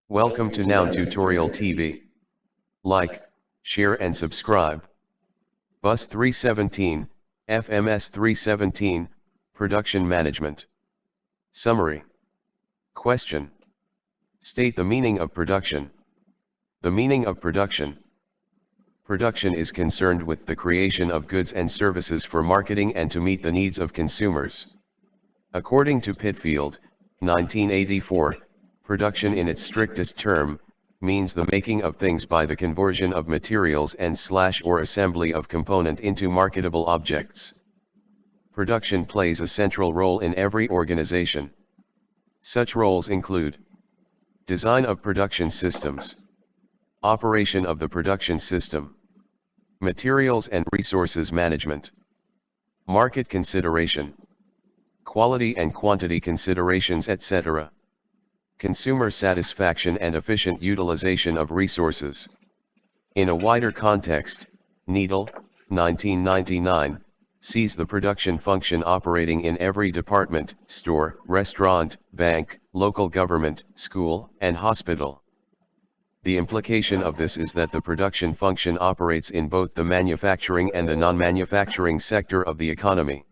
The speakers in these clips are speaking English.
Welcome to Noun Tutorial TV. Like, share and subscribe. BUS317, FMS317, Production Management. Summary. Question. State the meaning of production. The meaning of production. Production is concerned with the creation of goods and services for marketing and to meet the needs of consumers. According to Pitfield, 1984, production in its strictest term, means the making of things by the conversion of materials and/or assembly of component into marketable objects. Production plays a central role in every organization. Such roles include design of production systems, operation of the production system, materials and resources management, market consideration, quality and quantity considerations, etc. Consumer satisfaction and efficient utilization of resources. In a wider context, Needle, 1999, sees the production function operating in every department, store, restaurant, bank, local government, school, and hospital. The implication of this is that the production function operates in both the manufacturing and the non-manufacturing sector of the economy.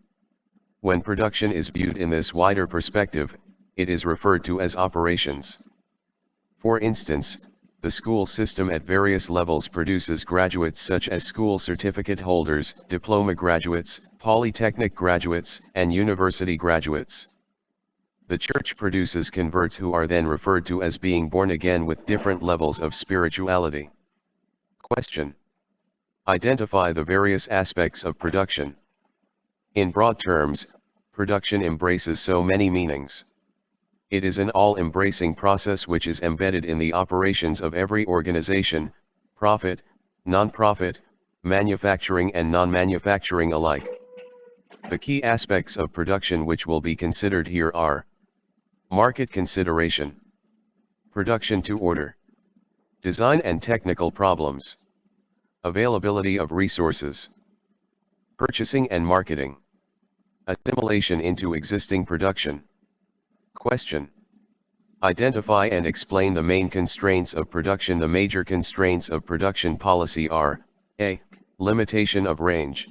When production is viewed in this wider perspective, it is referred to as operations. For instance, the school system at various levels produces graduates such as school certificate holders, diploma graduates, polytechnic graduates, and university graduates. The church produces converts who are then referred to as being born again with different levels of spirituality. Question. Identify the various aspects of production. In broad terms, production embraces so many meanings. It is an all-embracing process which is embedded in the operations of every organization, profit, non-profit, manufacturing and non-manufacturing alike. The key aspects of production which will be considered here are market consideration, production to order, design and technical problems, availability of resources, purchasing and marketing, assimilation into existing production. Question. Identify and explain the main constraints of production. The major constraints of production policy are: A. Limitation of range.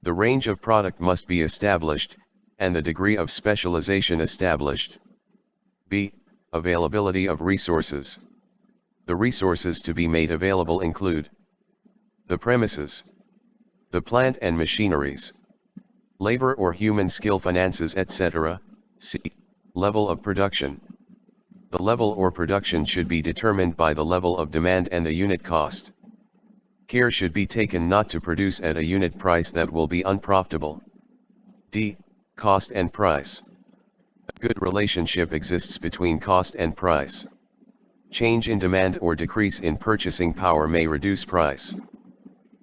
The range of product must be established, and the degree of specialization established. B. Availability of resources. The resources to be made available include the premises, the plant and machineries, labor or human skill, finances, etc. C. Level of production. The level or production should be determined by the level of demand and the unit cost. Care should be taken not to produce at a unit price that will be unprofitable. D. Cost and price. A good relationship exists between cost and price. Change in demand or decrease in purchasing power may reduce price.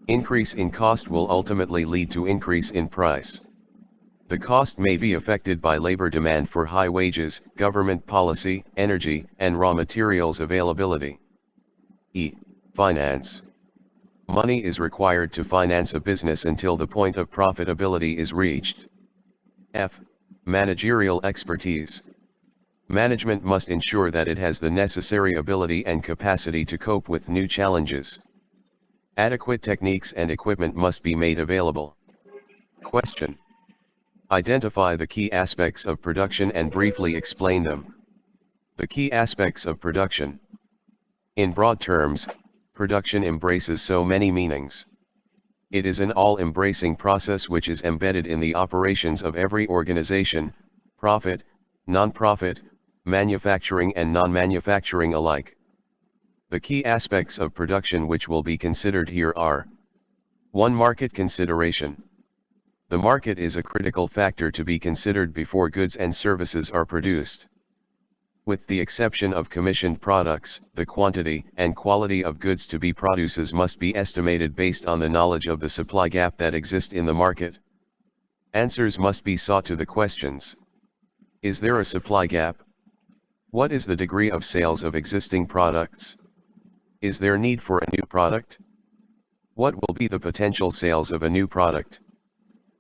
Increase in cost will ultimately lead to increase in price. The cost may be affected by labor demand for high wages, government policy, energy, and raw materials availability. E. Finance. Money is required to finance a business until the point of profitability is reached. F. Managerial expertise. Management must ensure that it has the necessary ability and capacity to cope with new challenges. Adequate techniques and equipment must be made available. Question. Identify the key aspects of production and briefly explain them. The key aspects of production. In broad terms, production embraces so many meanings. It is an all-embracing process which is embedded in the operations of every organization, profit, non-profit, manufacturing and non-manufacturing alike. The key aspects of production which will be considered here are: 1. Market consideration. The market is a critical factor to be considered before goods and services are produced. With the exception of commissioned products, the quantity and quality of goods to be produced must be estimated based on the knowledge of the supply gap that exists in the market. Answers must be sought to the questions: is there a supply gap? What is the degree of sales of existing products? Is there need for a new product? What will be the potential sales of a new product?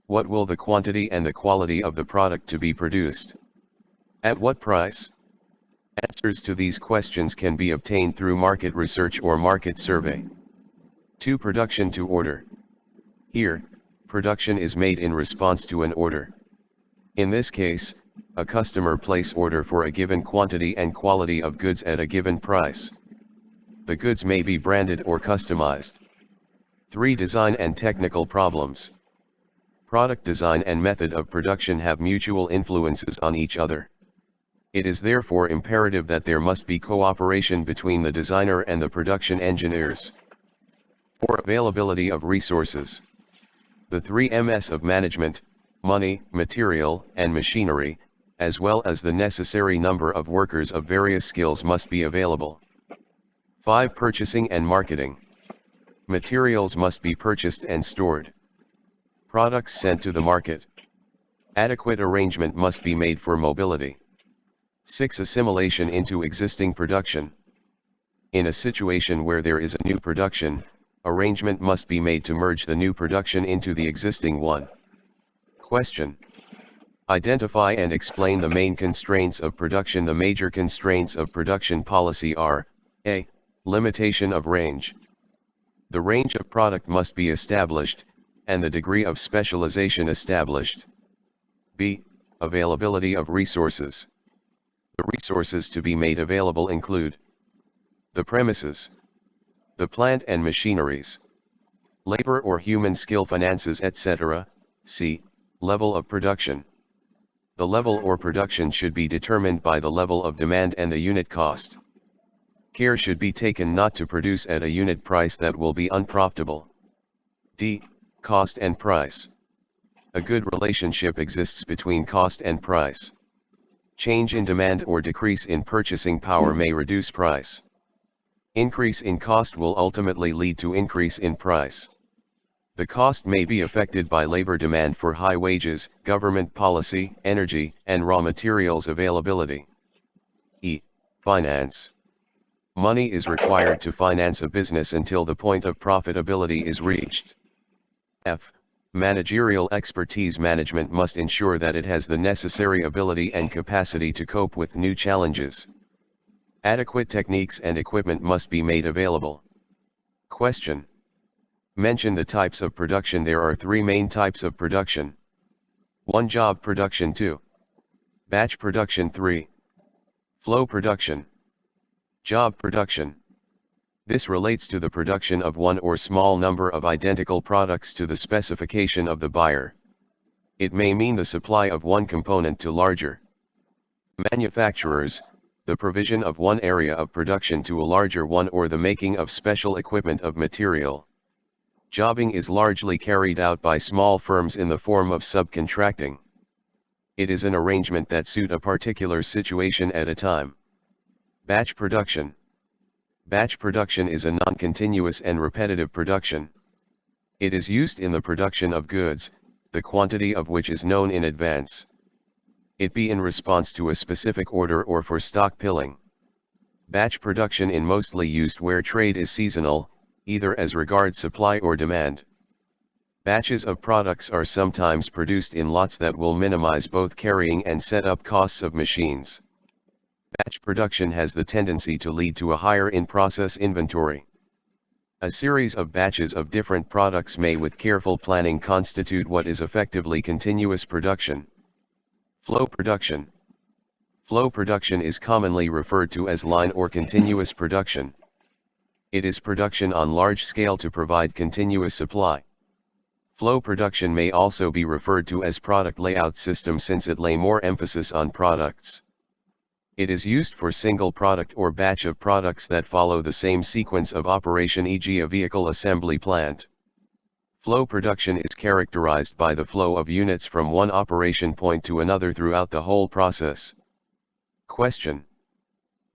What will the quantity and the quality of the product to be produced? At what price? Answers to these questions can be obtained through market research or market survey. 2. Production to order. Here, production is made in response to an order. In this case, a customer place order for a given quantity and quality of goods at a given price. The goods may be branded or customized. 3. Design and technical problems. Product design and method of production have mutual influences on each other. It is therefore imperative that there must be cooperation between the designer and the production engineers. 4. Availability of resources. The 3 Ms of management, money, material, and machinery, as well as the necessary number of workers of various skills must be available. 5. Purchasing and marketing. Materials must be purchased and stored. Products sent to the market. Adequate arrangement must be made for mobility. 6. Assimilation into existing production. In a situation where there is a new production, arrangement must be made to merge the new production into the existing one. Question. Identify and explain the main constraints of production. The major constraints of production policy are: A. Limitation of range. The range of product must be established, and the degree of specialization established. B. Availability of resources. The resources to be made available include the premises, the plant and machineries, labor or human skill, finances, etc. C. Level of production. The level or production should be determined by the level of demand and the unit cost. Care should be taken not to produce at a unit price that will be unprofitable. D. Cost and price. A good relationship exists between cost and price. Change in demand or decrease in purchasing power may reduce price. Increase in cost will ultimately lead to increase in price. The cost may be affected by labor demand for high wages, government policy, energy, and raw materials availability. E. Finance. Money is required to finance a business until the point of profitability is reached. F. Managerial expertise. Management must ensure that it has the necessary ability and capacity to cope with new challenges. Adequate techniques and equipment must be made available. Question. Mention the types of production. There are 3 main types of production. 1. Job production. 2. Batch production. 3. Flow production. Job production. This relates to the production of one or small number of identical products to the specification of the buyer. It may mean the supply of one component to larger manufacturers, the provision of one area of production to a larger one, or the making of special equipment of material. Jobbing is largely carried out by small firms in the form of subcontracting. It is an arrangement that suits a particular situation at a time. Batch production. Batch production is a non-continuous and repetitive production. It is used in the production of goods, the quantity of which is known in advance. It be in response to a specific order or for stock pilling. Batch production is mostly used where trade is seasonal, either as regards supply or demand. Batches of products are sometimes produced in lots that will minimize both carrying and setup costs of machines. Batch production has the tendency to lead to a higher in-process inventory. A series of batches of different products may with careful planning constitute what is effectively continuous production. Flow production. Flow production is commonly referred to as line or continuous production. It is production on large scale to provide continuous supply. Flow production may also be referred to as product layout system since it lay more emphasis on products. It is used for single product or batch of products that follow the same sequence of operation, e.g. a vehicle assembly plant. Flow production is characterized by the flow of units from one operation point to another throughout the whole process. Question.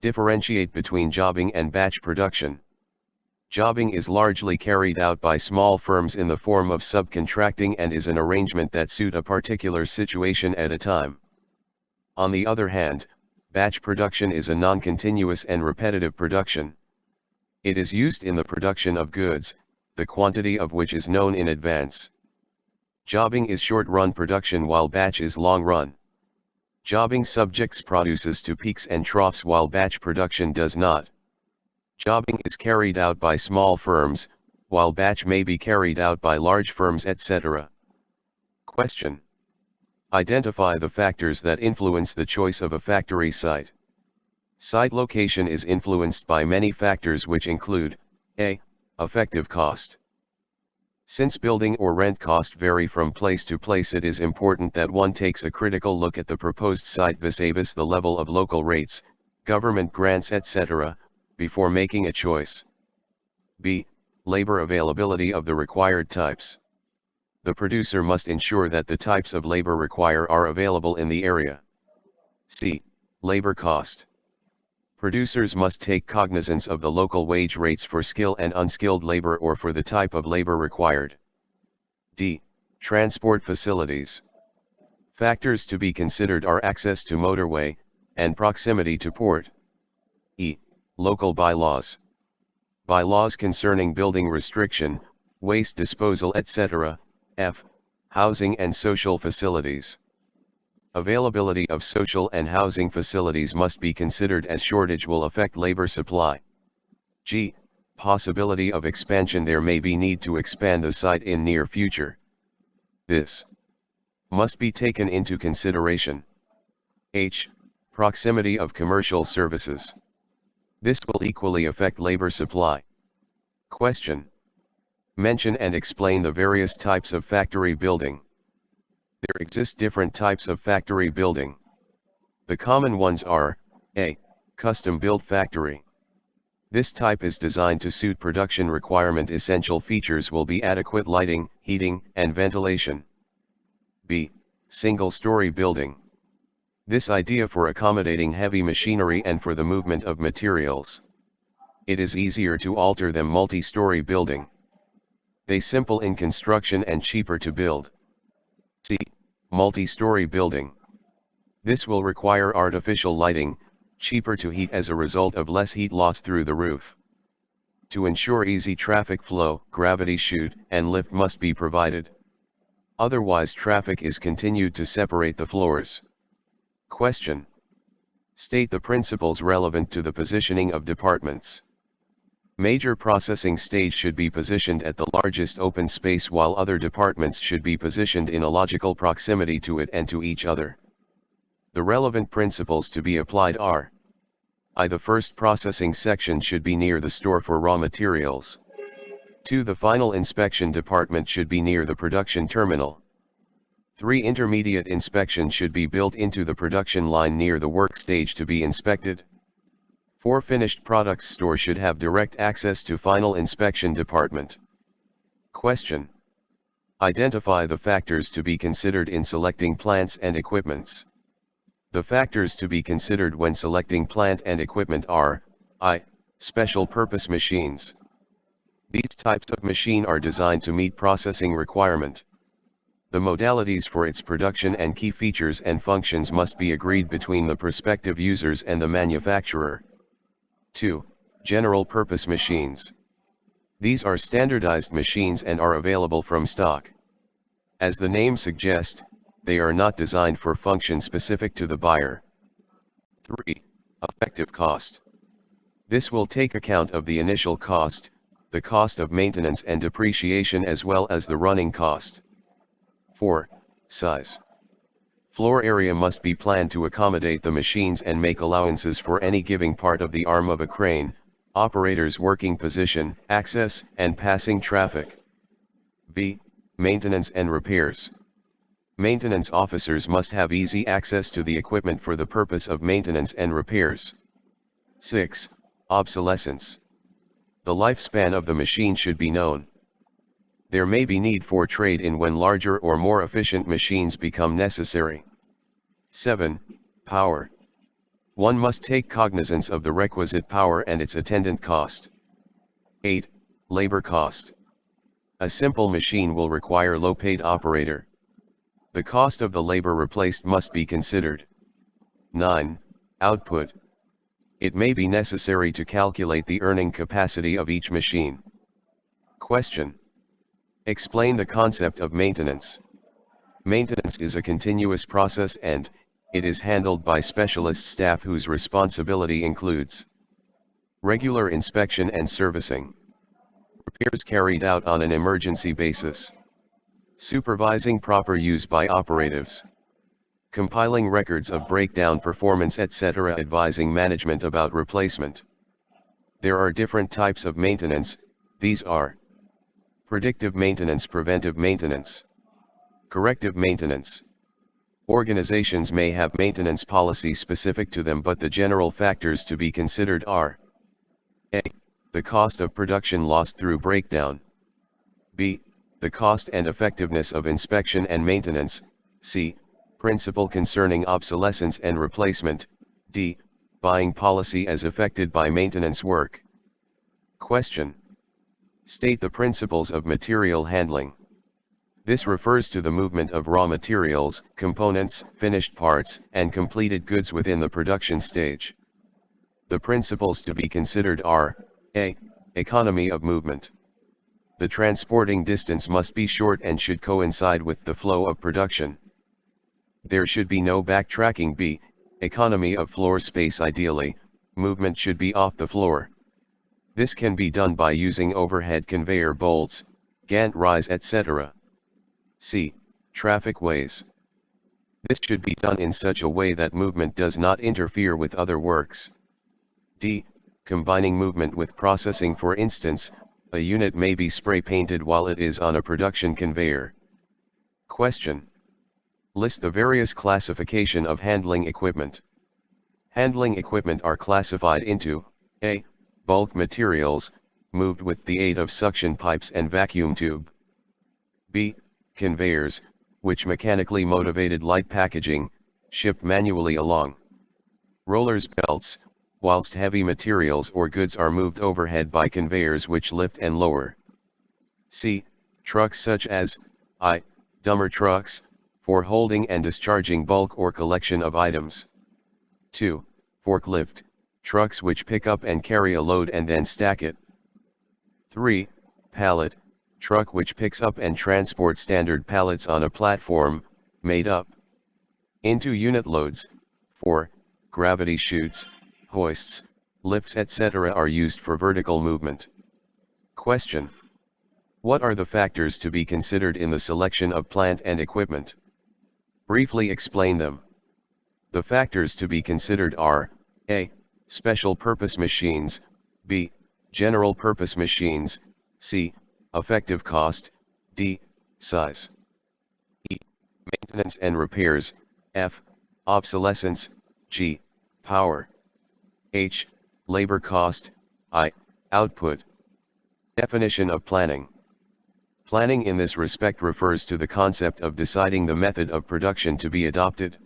Differentiate between jobbing and batch production. Jobbing is largely carried out by small firms in the form of subcontracting and is an arrangement that suits a particular situation at a time. On the other hand, batch production is a non-continuous and repetitive production. It is used in the production of goods, the quantity of which is known in advance. Jobbing is short-run production while batch is long-run. Jobbing subjects produces to peaks and troughs while batch production does not. Jobbing is carried out by small firms, while batch may be carried out by large firms, etc. Question. Identify the factors that influence the choice of a factory site. Site location is influenced by many factors which include a. Effective cost. Since building or rent cost vary from place to place, it is important that one takes a critical look at the proposed site vis-a-vis the level of local rates, government grants, etc., before making a choice. B. Labor availability of the required types. The producer must ensure that the types of labor required are available in the area. C. Labor cost. Producers must take cognizance of the local wage rates for skilled and unskilled labor or for the type of labor required. D. Transport facilities. Factors to be considered are access to motorway, and proximity to port. E. Local bylaws. Bylaws concerning building restriction, waste disposal, etc. F. Housing and social facilities. Availability of social and housing facilities must be considered as shortage will affect labor supply. G. Possibility of expansion. There may be need to expand the site in near future. This must be taken into consideration. H. Proximity of commercial services. This will equally affect labor supply. Question. Mention and explain the various types of factory building. There exist different types of factory building. The common ones are, A. Custom-built factory. This type is designed to suit production requirement. Essential features will be adequate lighting, heating, and ventilation. B. Single-story building. This idea for accommodating heavy machinery and for the movement of materials. It is easier to alter than multi-story building. They simple in construction and cheaper to build. C. Multi-story building. This will require artificial lighting, cheaper to heat as a result of less heat loss through the roof. To ensure easy traffic flow, gravity chute and lift must be provided. Otherwise traffic is continued to separate the floors. Question. State the principles relevant to the positioning of departments. Major processing stage should be positioned at the largest open space while other departments should be positioned in a logical proximity to it and to each other. The relevant principles to be applied are: I. The first processing section should be near the store for raw materials. 2. The final inspection department should be near the production terminal. 3. Intermediate inspection should be built into the production line near the work stage to be inspected. 4. Finished products store should have direct access to final inspection department. Question. Identify the factors to be considered in selecting plants and equipments. The factors to be considered when selecting plant and equipment are: I. Special purpose machines. These types of machine are designed to meet processing requirement. The modalities for its production and key features and functions must be agreed between the prospective users and the manufacturer. 2. General purpose machines. These are standardized machines and are available from stock. As the name suggests, they are not designed for function specific to the buyer. 3. Effective cost. This will take account of the initial cost, the cost of maintenance and depreciation as well as the running cost. 4. Size. Floor area must be planned to accommodate the machines and make allowances for any given part of the arm of a crane, operator's working position, access and passing traffic. B. Maintenance and repairs. Maintenance officers must have easy access to the equipment for the purpose of maintenance and repairs. 6. Obsolescence. The lifespan of the machine should be known. There may be need for trade-in when larger or more efficient machines become necessary. 7. Power. One must take cognizance of the requisite power and its attendant cost. 8. Labor cost. A simple machine will require low-paid operator. The cost of the labor replaced must be considered. 9. Output. It may be necessary to calculate the earning capacity of each machine. Question. Explain the concept of maintenance. Maintenance is a continuous process and, it is handled by specialist staff whose responsibility includes regular inspection and servicing, repairs carried out on an emergency basis, supervising proper use by operatives, compiling records of breakdown performance etc., advising management about replacement. There are different types of maintenance. These are predictive maintenance, preventive maintenance, corrective maintenance. Organizations may have maintenance policies specific to them, but the general factors to be considered are A. The cost of production lost through breakdown. B. The cost and effectiveness of inspection and maintenance. C. Principle concerning obsolescence and replacement. D. Buying policy as affected by maintenance work. Question. State the principles of material handling. This refers to the movement of raw materials, components, finished parts, and completed goods within the production stage. The principles to be considered are A. Economy of movement. The transporting distance must be short and should coincide with the flow of production. There should be no backtracking. B. Economy of floor space. Ideally, movement should be off the floor. This can be done by using overhead conveyor bolts, gant rise etc. C. Traffic ways. This should be done in such a way that movement does not interfere with other works. D. Combining movement with processing. For instance, a unit may be spray painted while it is on a production conveyor. Question. List the various classification of handling equipment. Handling equipment are classified into A. Bulk materials, moved with the aid of suction pipes and vacuum tube. B. Conveyors, which mechanically motivated light packaging, shipped manually along rollers, belts, whilst heavy materials or goods are moved overhead by conveyors which lift and lower. C. Trucks such as I. Dumper trucks, for holding and discharging bulk or collection of items. 2. Forklift, trucks which pick up and carry a load and then stack it. 3. Pallet, truck which picks up and transports standard pallets on a platform, made up into unit loads. 4. Gravity chutes, hoists, lifts etc. are used for vertical movement. Question. What are the factors to be considered in the selection of plant and equipment? Briefly explain them. The factors to be considered are A. Special purpose machines, B. General purpose machines, C. Effective cost, D. Size, E. Maintenance and repairs, F. Obsolescence, G. Power, H. Labor cost, I. Output. Definition of planning. Planning in this respect refers to the concept of deciding the method of production to be adopted.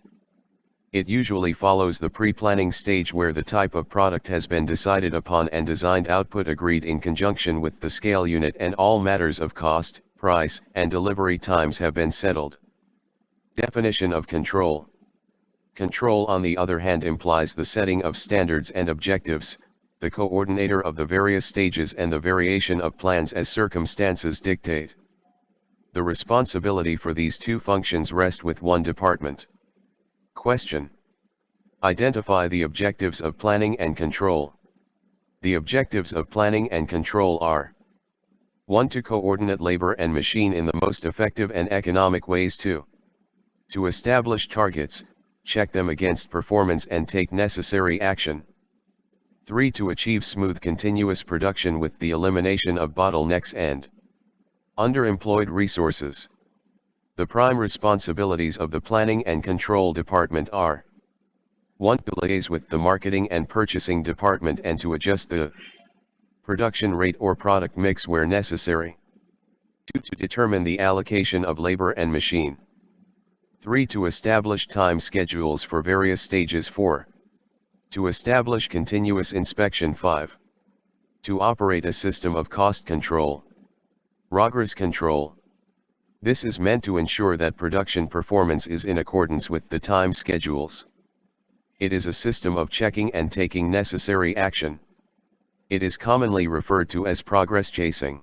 It usually follows the pre-planning stage where the type of product has been decided upon and designed output agreed in conjunction with the scale unit, and all matters of cost, price, and delivery times have been settled. Definition of control. Control, on the other hand, implies the setting of standards and objectives, the coordinator of the various stages and the variation of plans as circumstances dictate. The responsibility for these two functions rest with one department. Question. Identify the objectives of planning and control. The objectives of planning and control are 1. To coordinate labor and machine in the most effective and economic ways. 2. To establish targets, check them against performance and take necessary action. 3. To achieve smooth continuous production with the elimination of bottlenecks and underemployed resources. The prime responsibilities of the Planning and Control Department are 1. To liaise with the Marketing and Purchasing Department and to adjust the production rate or product mix where necessary. 2. To determine the allocation of labor and machine. 3. To establish time schedules for various stages. 4. To establish continuous inspection. 5. To operate a system of cost control. Progress control. This is meant to ensure that production performance is in accordance with the time schedules. It is a system of checking and taking necessary action. It is commonly referred to as progress chasing.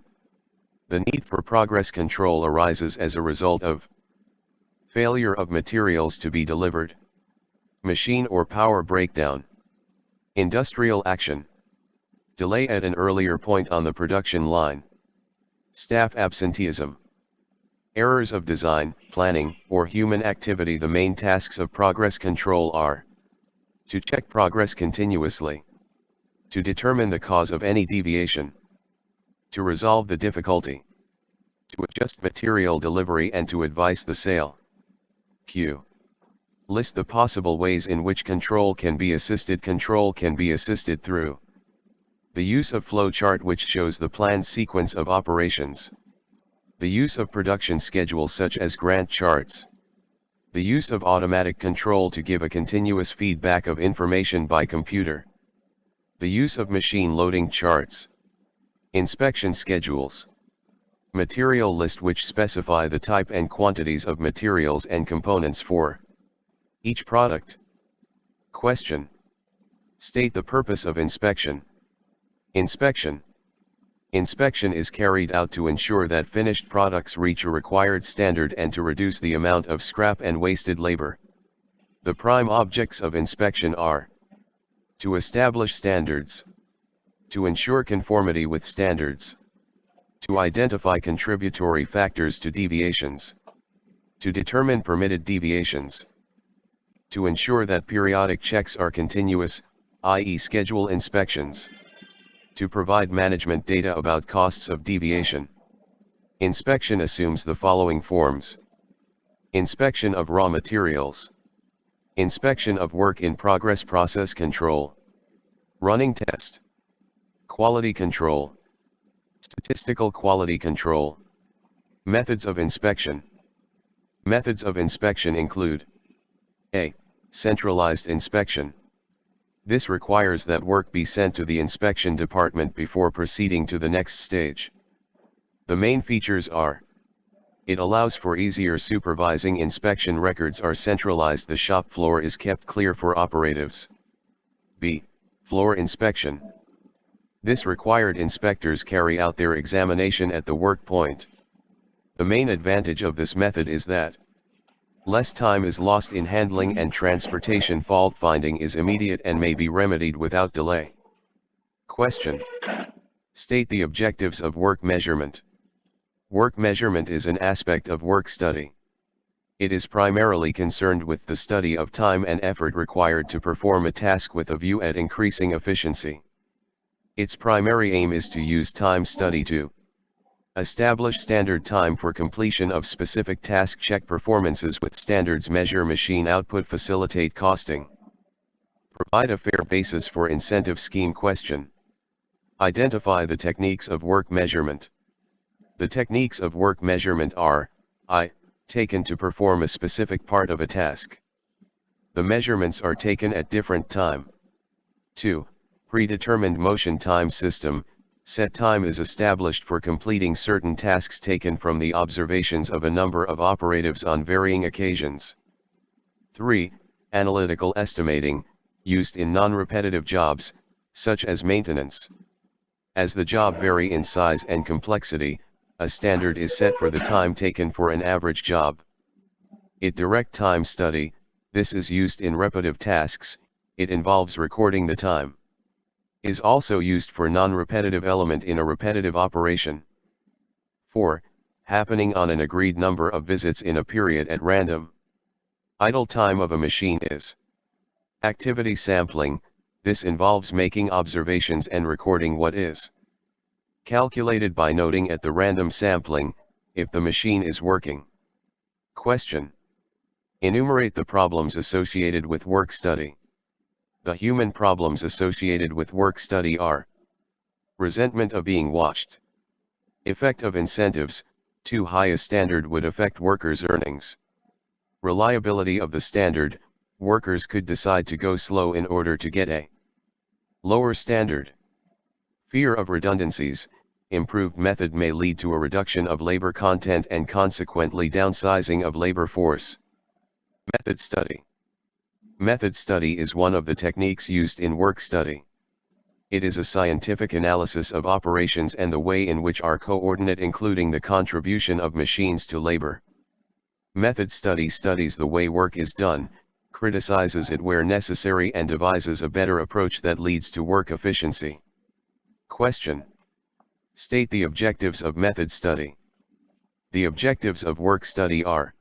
The need for progress control arises as a result of failure of materials to be delivered, Machine or power breakdown. Industrial action. Delay at an earlier point on the production line. Staff absenteeism. Errors of design, planning, or human activity. The main tasks of progress control are: to check progress continuously, to determine the cause of any deviation, to resolve the difficulty, to adjust material delivery and to advise the sale. Q. List the possible ways in which control can be assisted. Control can be assisted through the use of flow chart, which shows the planned sequence of operations, the use of production schedules such as Gantt charts, the use of automatic control to give a continuous feedback of information by computer, the use of machine loading charts, inspection schedules, material list, which specify the type and quantities of materials and components for each product. Question. State the purpose of inspection. Inspection. Inspection is carried out to ensure that finished products reach a required standard and to reduce the amount of scrap and wasted labor. The prime objects of inspection are: to establish standards, to ensure conformity with standards, to identify contributory factors to deviations, to determine permitted deviations, to ensure that periodic checks are continuous, i.e. schedule inspections, to provide management data about costs of deviation. Inspection assumes the following forms: inspection of raw materials, inspection of work in progress, process control, running test, quality control, statistical quality control. Methods of inspection. Methods of inspection include: A. Centralized inspection. This requires that work be sent to the inspection department before proceeding to the next stage. The main features are: it allows for easier supervising. Inspection records are centralized. The shop floor is kept clear for operatives. B. Floor inspection. This required inspectors carry out their examination at the work point. The main advantage of this method is that less time is lost in handling and transportation. Fault finding is immediate and may be remedied without delay. Question. State the objectives of work measurement. Work measurement is an aspect of work study. It is primarily concerned with the study of time and effort required to perform a task with a view at increasing efficiency. Its primary aim is to use time study to establish standard time for completion of specific task, check performances with standards, measure machine output, facilitate costing, provide a fair basis for incentive scheme. Question. Identify the techniques of work measurement. The techniques of work measurement are: I. Taken to perform a specific part of a task. The measurements are taken at different time. 2. Predetermined motion time system. Set time is established for completing certain tasks taken from the observations of a number of operatives on varying occasions. 3. Analytical estimating, used in non-repetitive jobs, such as maintenance. As the job vary in size and complexity, a standard is set for the time taken for an average job. It direct time study. This is used in repetitive tasks. It involves recording the time. Is also used for non-repetitive element in a repetitive operation. 4. Happening on an agreed number of visits in a period at random. Idle time of a machine is activity sampling. This involves making observations and recording what is calculated by noting at the random sampling, if the machine is working. Question. Enumerate the problems associated with work study. The human problems associated with work study are: resentment of being watched, effect of incentives, too high a standard would affect workers' earnings, reliability of the standard, workers could decide to go slow in order to get a lower standard, fear of redundancies, improved method may lead to a reduction of labor content and consequently downsizing of labor force. Method study. Method study is one of the techniques used in work study. It is a scientific analysis of operations and the way in which are coordinate, including the contribution of machines to labor. Method study studies the way work is done, criticizes it where necessary and devises a better approach that leads to work efficiency. Question. State the objectives of method study. The objectives of work study are: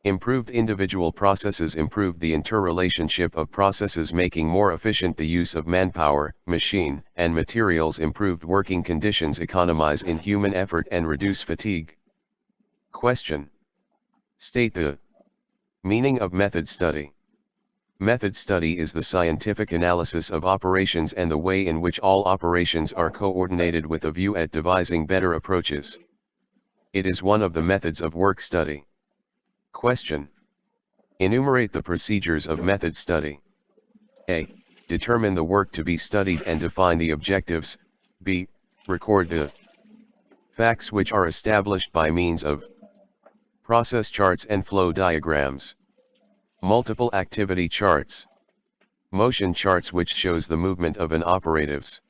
improved individual processes, improved the interrelationship of processes, making more efficient the use of manpower, machine, and materials, improved working conditions, economize in human effort and reduce fatigue. Question. State the meaning of method study. Method study is the scientific analysis of operations and the way in which all operations are coordinated with a view at devising better approaches. It is one of the methods of work study. Question. Enumerate the procedures of method study. A. Determine the work to be studied and define the objectives. B. Record the facts which are established by means of process charts and flow diagrams, multiple activity charts, motion charts which shows the movement of an operatives.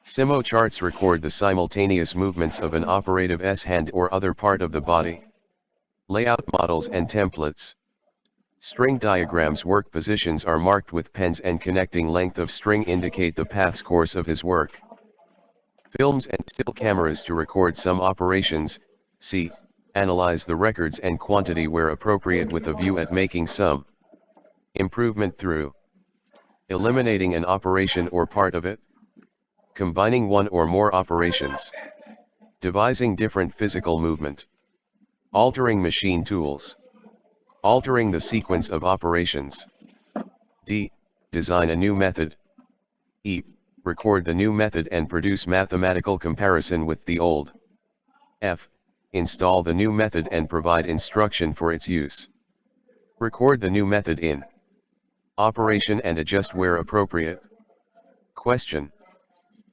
Simo charts record the simultaneous movements of an operative's hand or other part of the body. Layout models and templates. String diagrams. Work positions are marked with pens and connecting length of string indicate the path's course of his work. Films and still cameras to record some operations. C. Analyze the records and quantity where appropriate with a view at making some improvement through eliminating an operation or part of it, combining one or more operations, devising different physical movement, altering machine tools, altering the sequence of operations. D. Design a new method. E. Record the new method and produce mathematical comparison with the old. F. Install the new method and provide instruction for its use. Record the new method in operation and adjust where appropriate. Question.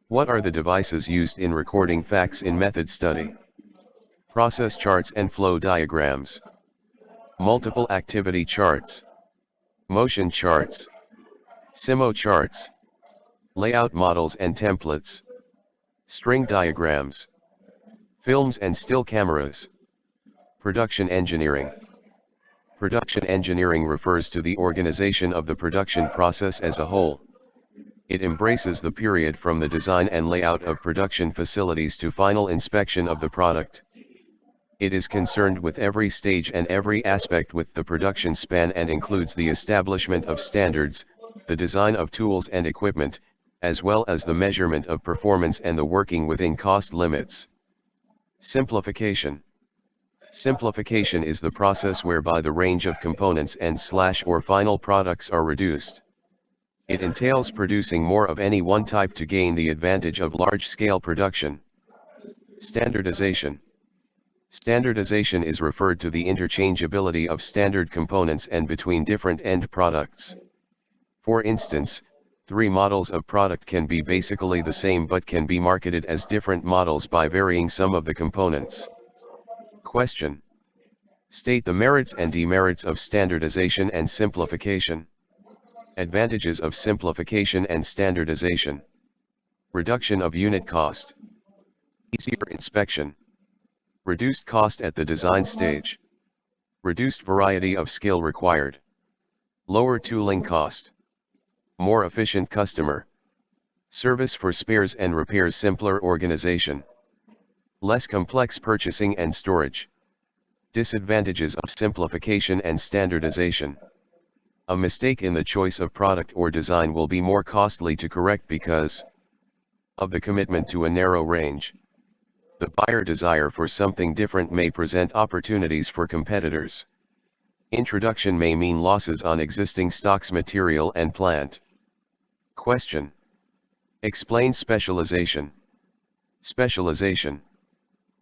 What are the devices used in recording facts in method study? Process charts and flow diagrams, multiple activity charts, motion charts, Simo charts, layout models and templates, string diagrams, films and still cameras. Production engineering. Production engineering refers to the organization of the production process as a whole. It embraces the period from the design and layout of production facilities to final inspection of the product. It is concerned with every stage and every aspect with the production span and includes the establishment of standards, the design of tools and equipment, as well as the measurement of performance and the working within cost limits. Simplification. Simplification is the process whereby the range of components and/or final products are reduced. It entails producing more of any one type to gain the advantage of large-scale production. Standardization. Standardization is referred to the interchangeability of standard components and between different end products. For instance, 3 models of product can be basically the same but can be marketed as different models by varying some of the components. Question. State the merits and demerits of standardization and simplification. Advantages of simplification and standardization. Reduction of unit cost. Easier inspection. Reduced cost at the design stage. Reduced variety of skill required. Lower tooling cost. More efficient customer service for spares and repairs. Simpler organization. Less complex purchasing and storage. Disadvantages of simplification and standardization. A mistake in the choice of product or design will be more costly to correct because of the commitment to a narrow range. The buyer desire for something different may present opportunities for competitors. Introduction may mean losses on existing stocks, material and plant. Question. Explain specialization. Specialization.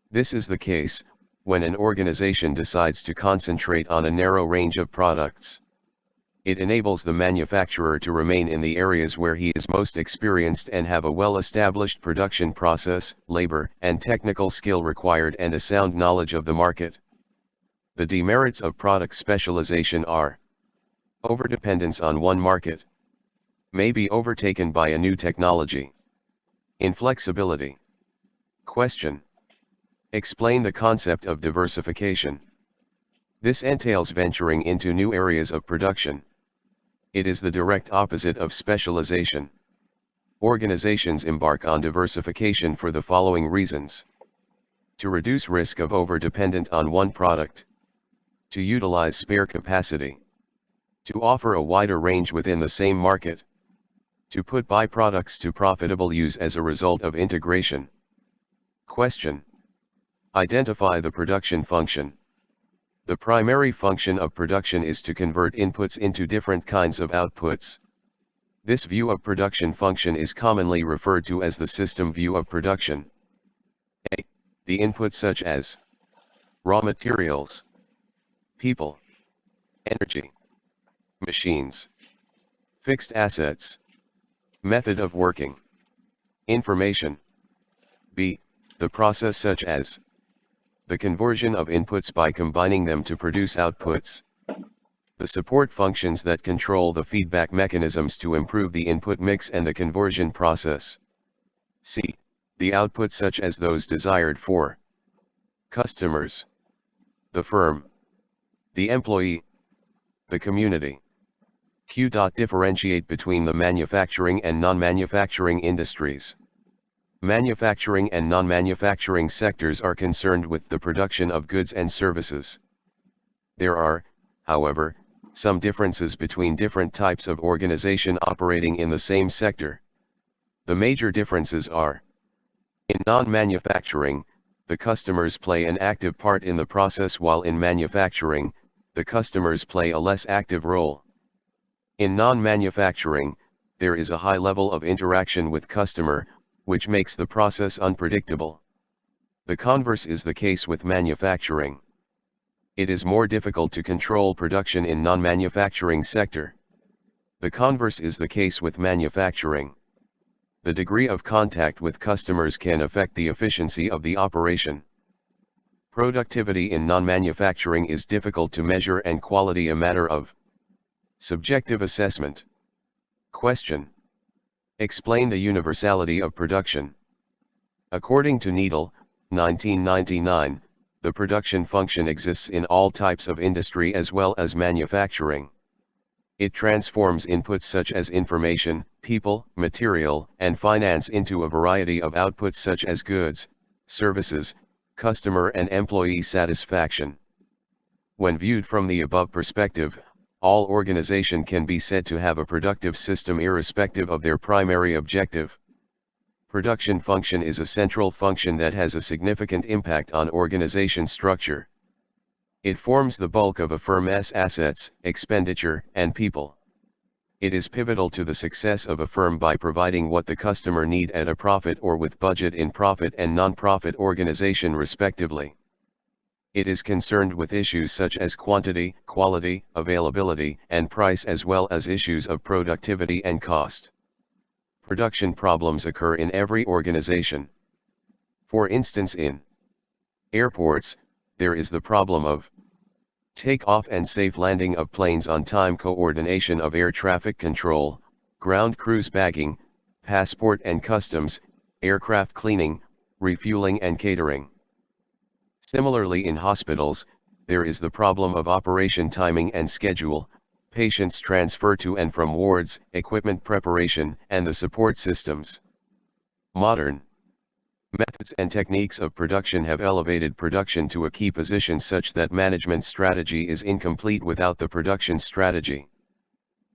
This is the case when an organization decides to concentrate on a narrow range of products. It enables the manufacturer to remain in the areas where he is most experienced and have a well-established production process, labor, and technical skill required and a sound knowledge of the market. The demerits of product specialization are: overdependence on one market. May be overtaken by a new technology. Inflexibility. Question. Explain the concept of diversification. This entails venturing into new areas of production. It is the direct opposite of specialization. Organizations embark on diversification for the following reasons: to reduce risk of over-dependent on one product, to utilize spare capacity, to offer a wider range within the same market, to put byproducts to profitable use as a result of integration. Question: identify the production function. The primary function of production is to convert inputs into different kinds of outputs. This view of production function is commonly referred to as the system view of production. A. The inputs such as raw materials, people, energy, machines, fixed assets, method of working, information. B. The process such as the conversion of inputs by combining them to produce outputs. The support functions that control the feedback mechanisms to improve the input mix and the conversion process. C. The outputs such as those desired for customers, the firm, the employee, the community. Q. Differentiate between the manufacturing and non-manufacturing industries. Manufacturing and non-manufacturing sectors are concerned with the production of goods and services. There are, however, some differences between different types of organization operating in the same sector. The major differences are: in non-manufacturing, the customers play an active part in the process, while in manufacturing, the customers play a less active role. In non-manufacturing, there is a high level of interaction with customer, which makes the process unpredictable. The converse is the case with manufacturing. It is more difficult to control production in non-manufacturing sector. The converse is the case with manufacturing. The degree of contact with customers can affect the efficiency of the operation. Productivity in non-manufacturing is difficult to measure and quality a matter of subjective assessment. Question: explain the universality of production. According to Needle, 1999, the production function exists in all types of industry as well as manufacturing. It transforms inputs such as information, people, material, and finance into a variety of outputs such as goods, services, customer and employee satisfaction. When viewed from the above perspective, all organization can be said to have a productive system irrespective of their primary objective. Production function is a central function that has a significant impact on organization structure. It forms the bulk of a firm's assets, expenditure, and people. It is pivotal to the success of a firm by providing what the customer need at a profit or with budget in profit and non-profit organization respectively. It is concerned with issues such as quantity, quality, availability, and price, as well as issues of productivity and cost. Production problems occur in every organization. For instance, in airports, there is the problem of take-off and safe landing of planes on time, coordination of air traffic control, ground crews bagging, passport and customs, aircraft cleaning, refueling and catering. Similarly, in hospitals, there is the problem of operation timing and schedule, patients transfer to and from wards, equipment preparation, and the support systems. Modern methods and techniques of production have elevated production to a key position such that management strategy is incomplete without the production strategy.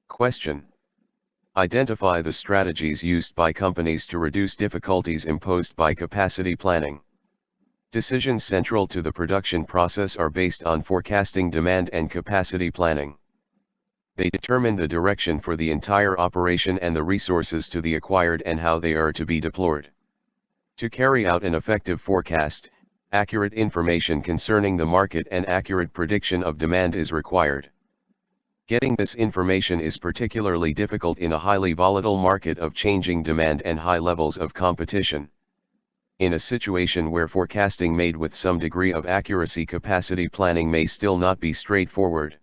Question: identify the strategies used by companies to reduce difficulties imposed by capacity planning. Decisions central to the production process are based on forecasting demand and capacity planning. They determine the direction for the entire operation and the resources to be acquired and how they are to be deployed. To carry out an effective forecast, accurate information concerning the market and accurate prediction of demand is required. Getting this information is particularly difficult in a highly volatile market of changing demand and high levels of competition. In a situation where forecasting made with some degree of accuracy, capacity planning may still not be straightforward.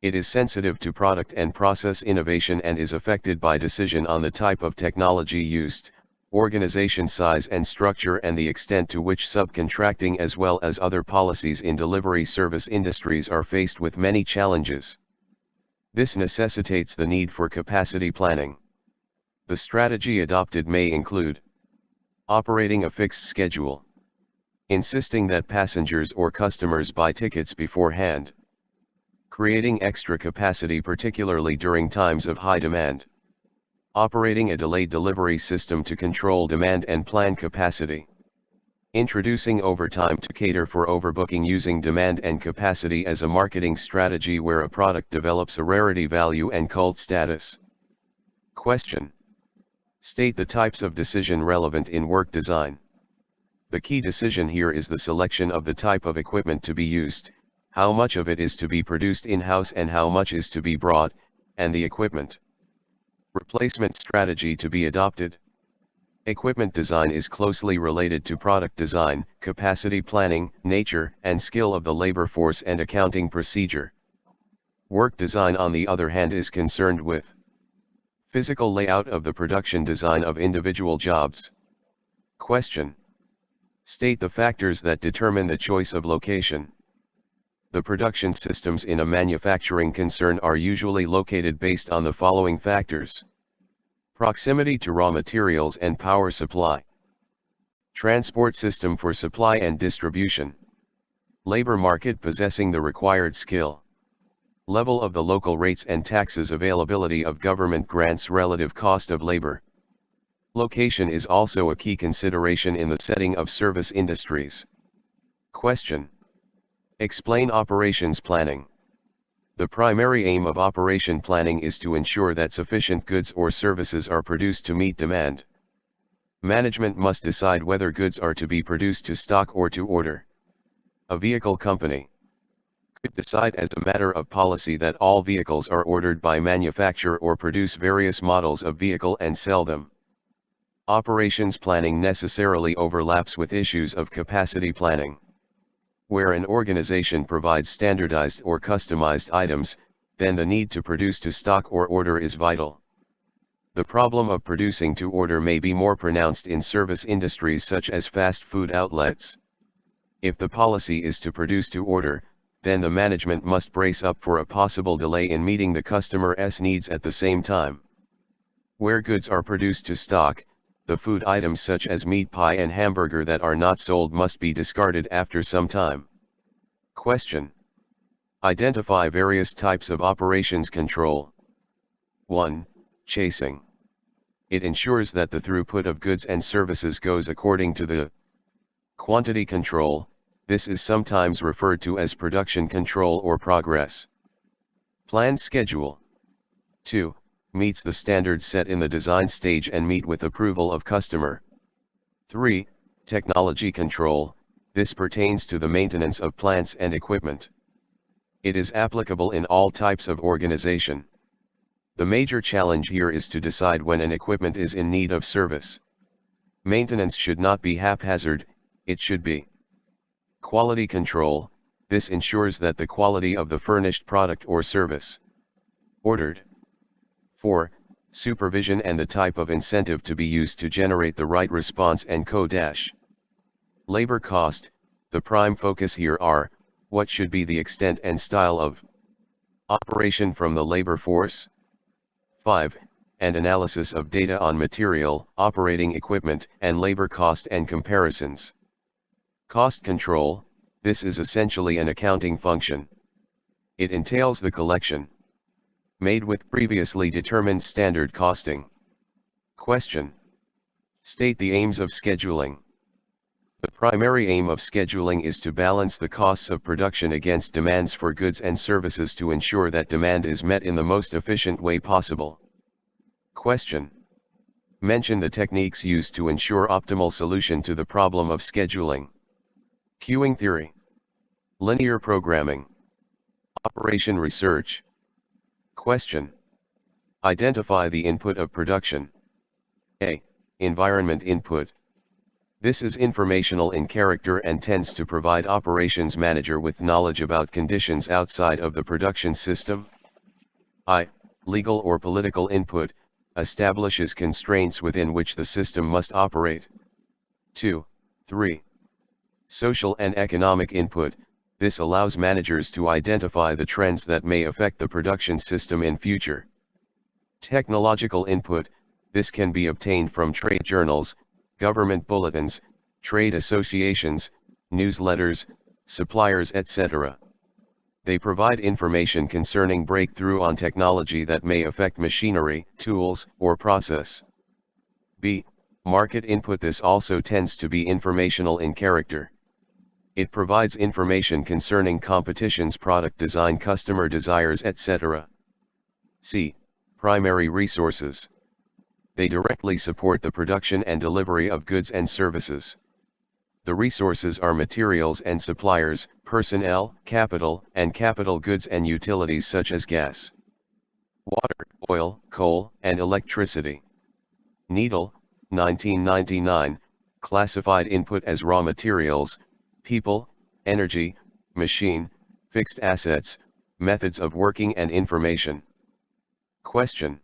It is sensitive to product and process innovation and is affected by decision on the type of technology used, organization size and structure and the extent to which subcontracting as well as other policies in delivery service industries are faced with many challenges. This necessitates the need for capacity planning. The strategy adopted may include operating a fixed schedule, insisting that passengers or customers buy tickets beforehand, creating extra capacity particularly during times of high demand, operating a delayed delivery system to control demand and plan capacity, introducing overtime to cater for overbooking using demand and capacity as a marketing strategy where a product develops a rarity value and cult status. Question. State the types of decision relevant in work design. The key decision here is the selection of the type of equipment to be used, how much of it is to be produced in-house and how much is to be brought, and the equipment replacement strategy to be adopted. Equipment design is closely related to product design, capacity planning, nature and skill of the labor force and accounting procedure. Work design on the other hand is concerned with physical layout of the production design of individual jobs. Question. State the factors that determine the choice of location. The production systems in a manufacturing concern are usually located based on the following factors: proximity to raw materials and power supply, transport system for supply and distribution, labor market possessing the required skill, level of the local rates and taxes, availability of government grants, relative cost of labor. Location is also a key consideration in the setting of service industries. Question. Explain operations planning. The primary aim of operation planning is to ensure that sufficient goods or services are produced to meet demand. Management must decide whether goods are to be produced to stock or to order. A vehicle company could decide as a matter of policy that all vehicles are ordered by manufacturer or produce various models of vehicle and sell them. Operations planning necessarily overlaps with issues of capacity planning. Where an organization provides standardized or customized items, then the need to produce to stock or order is vital. The problem of producing to order may be more pronounced in service industries such as fast food outlets. If the policy is to produce to order, then the management must brace up for a possible delay in meeting the customer's needs at the same time. Where goods are produced to stock, the food items such as meat pie and hamburger that are not sold must be discarded after some time. Question. Identify various types of operations control. 1. Chasing. It ensures that the throughput of goods and services goes according to the quantity control. This is sometimes referred to as production control or progress. Planned schedule. 2. Meets the standards set in the design stage and meet with approval of customer. 3. Technology control. This pertains to the maintenance of plants and equipment. It is applicable in all types of organization. The major challenge here is to decide when an equipment is in need of service. Maintenance should not be haphazard, it should be quality control. This ensures that the quality of the furnished product or service ordered. 4. Supervision and the type of incentive to be used to generate the right response and co-dash. Labor cost. The prime focus here are, what should be the extent and style of operation from the labor force. 5. And analysis of data on material, operating equipment, and labor cost and comparisons. Cost control. This is essentially an accounting function. It entails the collection made with previously determined standard costing. Question. State the aims of scheduling. The primary aim of scheduling is to balance the costs of production against demands for goods and services to ensure that demand is met in the most efficient way possible. Question. Mention the techniques used to ensure optimal solution to the problem of scheduling. Queuing theory. Linear programming. Operation research. Question. Identify the input of production. A. Environment input. This is informational in character and tends to provide operations manager with knowledge about conditions outside of the production system. I. Legal or political input. establishes constraints within which the system must operate. 2. 3. Social and economic input. This allows managers to identify the trends that may affect the production system in future. Technological input. This can be obtained from trade journals, government bulletins, trade associations, newsletters, suppliers, etc. They provide information concerning breakthrough on technology that may affect machinery, tools, or process. B. Market input. This also tends to be informational in character. It provides information concerning competition's product design, customer desires, etc. C. Primary resources. They directly support the production and delivery of goods and services. The resources are materials and suppliers, personnel, capital, and capital goods and utilities such as gas, water, oil, coal, and electricity. Needle, 1999, classified input as raw materials, people, energy, machine, fixed assets, methods of working and information. Question.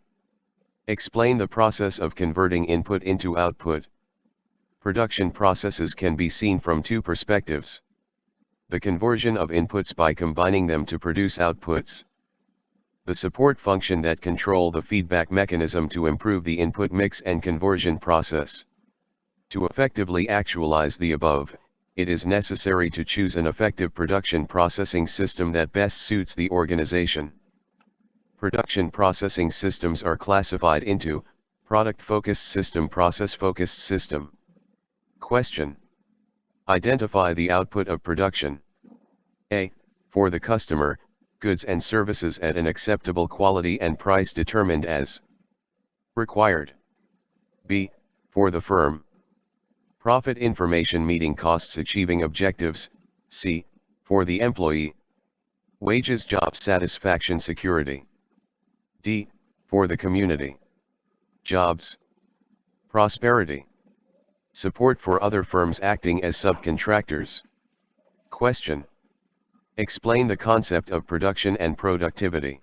Explain the process of converting input into output. Production processes can be seen from two perspectives. The conversion of inputs by combining them to produce outputs. The support function that control the feedback mechanism to improve the input mix and conversion process. To effectively actualize the above, it is necessary to choose an effective production processing system that best suits the organization. Production processing systems are classified into product-focused system, process-focused system. Question. Identify the output of production. A. For the customer, goods and services at an acceptable quality and price determined as required. B. For the firm, profit information meeting costs, achieving objectives. C. For the employee, wages, job satisfaction, security. D. For the community, jobs, prosperity, support for other firms acting as subcontractors. Question. Explain the concept of production and productivity.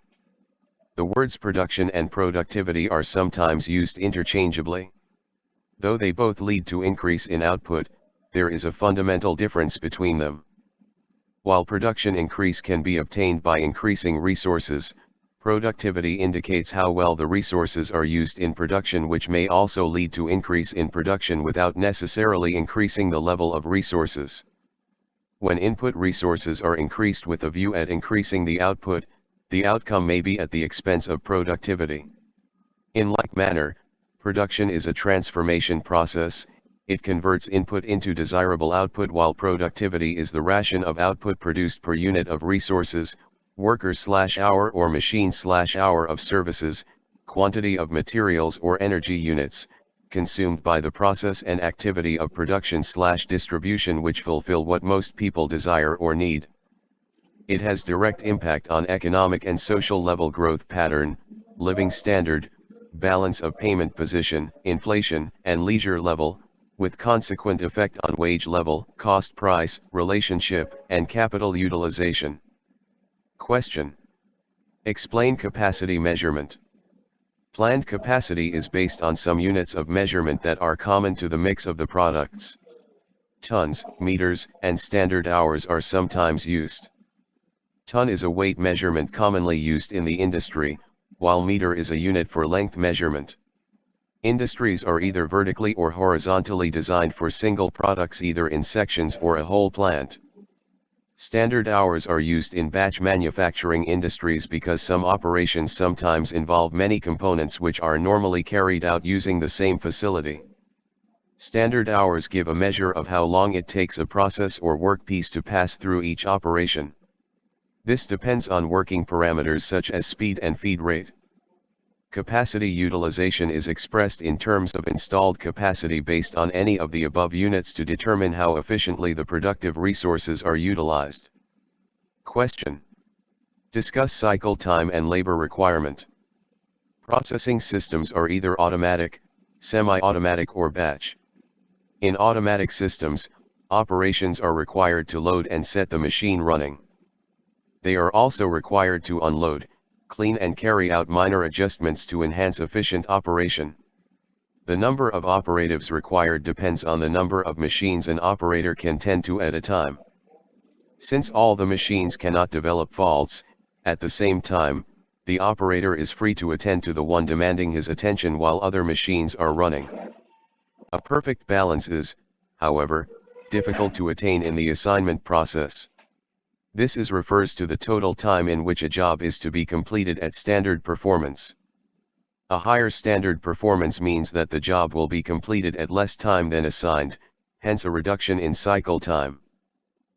The words production and productivity are sometimes used interchangeably. Though they both lead to increase in output, there is a fundamental difference between them. While production increase can be obtained by increasing resources, productivity indicates how well the resources are used in production, which may also lead to increase in production without necessarily increasing the level of resources. When input resources are increased with a view at increasing the output, the outcome may be at the expense of productivity. In like manner, production is a transformation process. It converts input into desirable output, while productivity is the ration of output produced per unit of resources, worker/hour or machine/hour of services, quantity of materials or energy units, consumed by the process and activity of production/distribution, which fulfill what most people desire or need. It has direct impact on economic and social level growth pattern, living standard, balance of payment position, inflation, and leisure level, with consequent effect on wage level, cost price, relationship, and capital utilization. Question. Explain capacity measurement. Planned capacity is based on some units of measurement that are common to the mix of the products. Tons, meters, and standard hours are sometimes used. Ton is a weight measurement commonly used in the industry, while meter is a unit for length measurement. Industries are either vertically or horizontally designed for single products, either in sections or a whole plant. Standard hours are used in batch manufacturing industries because some operations sometimes involve many components which are normally carried out using the same facility. Standard hours give a measure of how long it takes a process or workpiece to pass through each operation. This depends on working parameters such as speed and feed rate. Capacity utilization is expressed in terms of installed capacity based on any of the above units to determine how efficiently the productive resources are utilized. Question. Discuss cycle time and labor requirement. Processing systems are either automatic, semi-automatic, or batch. In automatic systems, operations are required to load and set the machine running. They are also required to unload, clean and carry out minor adjustments to enhance efficient operation. The number of operatives required depends on the number of machines an operator can tend to at a time. Since all the machines cannot develop faults at the same time, the operator is free to attend to the one demanding his attention while other machines are running. A perfect balance is, however, difficult to attain in the assignment process. This refers to the total time in which a job is to be completed at standard performance. A higher standard performance means that the job will be completed at less time than assigned, hence a reduction in cycle time.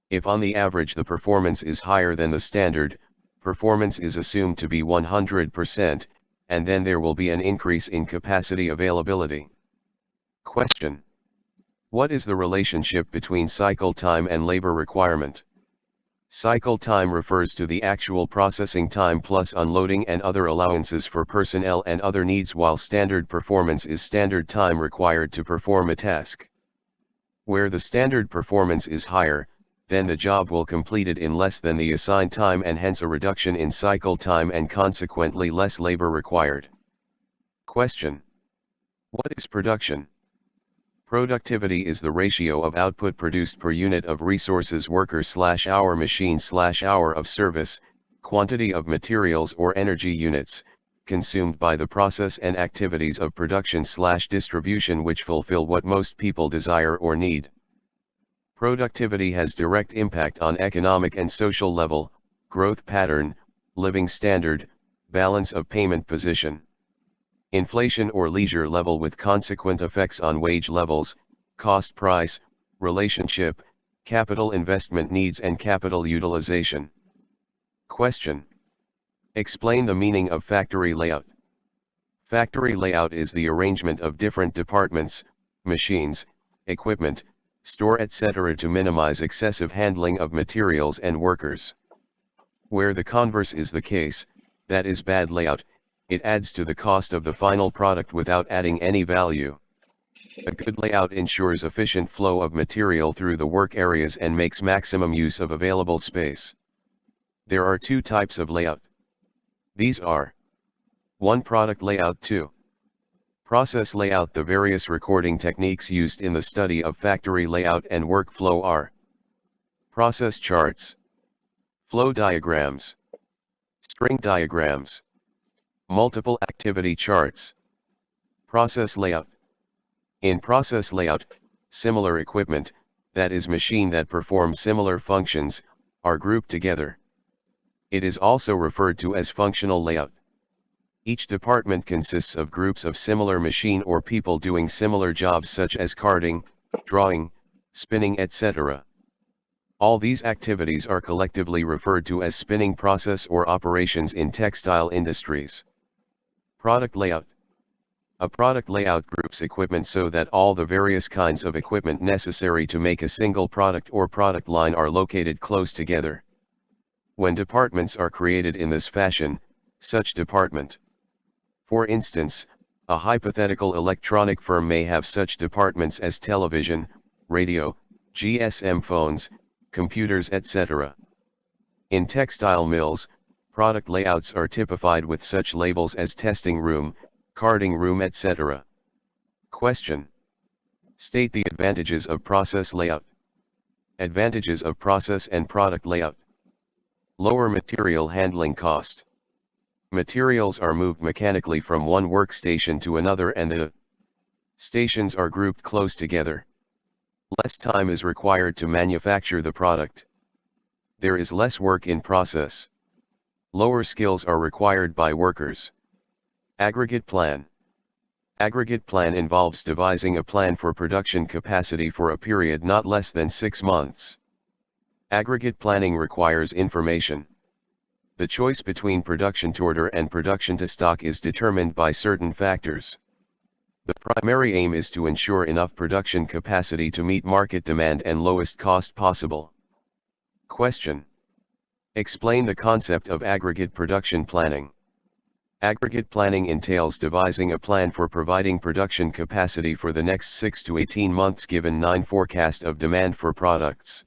If on the average the performance is higher than the standard, performance is assumed to be 100%, and then there will be an increase in capacity availability. Question: what is the relationship between cycle time and labor requirement? Cycle time refers to the actual processing time plus unloading and other allowances for personnel and other needs, while standard performance is standard time required to perform a task. Where the standard performance is higher, then the job will complete it in less than the assigned time and hence a reduction in cycle time and consequently less labor required. Question: what is production? Productivity is the ratio of output produced per unit of resources worker/hour machine/hour of service, quantity of materials or energy units, consumed by the process and activities of production/distribution which fulfill what most people desire or need. Productivity has direct impact on economic and social level, growth pattern, living standard, balance of payment position, inflation or leisure level with consequent effects on wage levels, cost price, relationship, capital investment needs and capital utilization. Question: explain the meaning of factory layout. Factory layout is the arrangement of different departments, machines, equipment, store etc. to minimize excessive handling of materials and workers. Where the converse is the case, that is bad layout, it adds to the cost of the final product without adding any value. A good layout ensures efficient flow of material through the work areas and makes maximum use of available space. There are two types of layout. These are: 1. Product layout. 2. Process layout. The various recording techniques used in the study of factory layout and workflow are: process charts, flow diagrams, string diagrams, multiple activity charts. Process layout. In process layout, similar equipment, that is machine that perform similar functions, are grouped together. It is also referred to as functional layout. Each department consists of groups of similar machine or people doing similar jobs such as carding, drawing, spinning etc. All these activities are collectively referred to as spinning process or operations in textile industries. Product layout. A product layout groups equipment so that all the various kinds of equipment necessary to make a single product or product line are located close together. When departments are created in this fashion, such department. For instance, a hypothetical electronic firm may have such departments as television, radio, GSM phones, computers etc. In textile mills, product layouts are typified with such labels as testing room, carding room etc. Question: state the advantages of process layout. Advantages of process and product layout: lower material handling cost. Materials are moved mechanically from one workstation to another and the stations are grouped close together. Less time is required to manufacture the product. There is less work in process. Lower skills are required by workers. Aggregate plan. Aggregate plan involves devising a plan for production capacity for a period not less than 6 months. Aggregate planning requires information. The choice between production to order and production to stock is determined by certain factors. The primary aim is to ensure enough production capacity to meet market demand and lowest cost possible. Question: explain the concept of aggregate production planning. Aggregate planning entails devising a plan for providing production capacity for the next 6 to 18 months given 9 forecast of demand for products.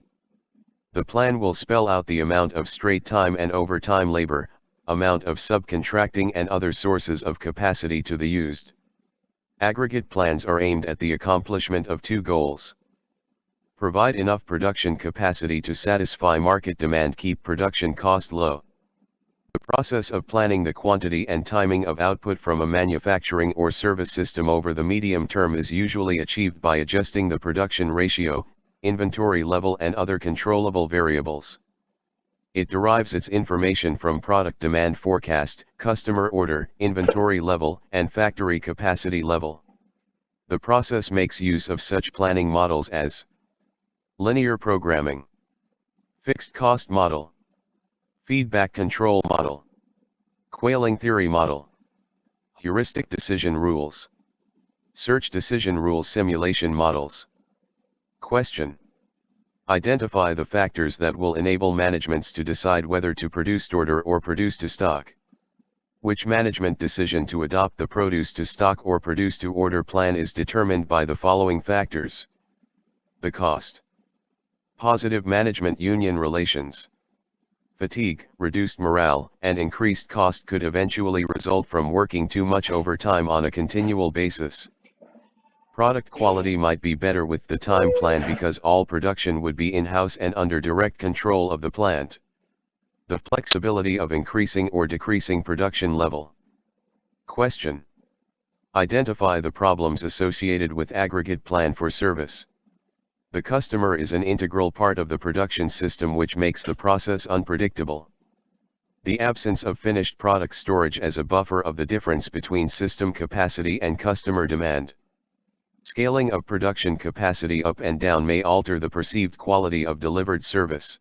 The plan will spell out the amount of straight time and overtime labor, amount of subcontracting and other sources of capacity to the used. Aggregate plans are aimed at the accomplishment of two goals. Provide enough production capacity to satisfy market demand, keep production cost low. The process of planning the quantity and timing of output from a manufacturing or service system over the medium term is usually achieved by adjusting the production ratio, inventory level and other controllable variables. It derives its information from product demand forecast, customer order, inventory level, and factory capacity level. The process makes use of such planning models as linear programming, fixed cost model, feedback control model, Quailing theory model, heuristic decision rules, search decision rules simulation models. Question. Identify the factors that will enable managements to decide whether to produce to order or produce to stock. Which management decision to adopt the produce to stock or produce to order plan is determined by the following factors. The cost. Positive management-union relations. Fatigue, reduced morale, and increased cost could eventually result from working too much overtime on a continual basis. Product quality might be better with the time plan because all production would be in-house and under direct control of the plant. The flexibility of increasing or decreasing production level. Question. Identify the problems associated with aggregate plan for service. The customer is an integral part of the production system, which makes the process unpredictable. The absence of finished product storage as a buffer of the difference between system capacity and customer demand. Scaling of production capacity up and down may alter the perceived quality of delivered service.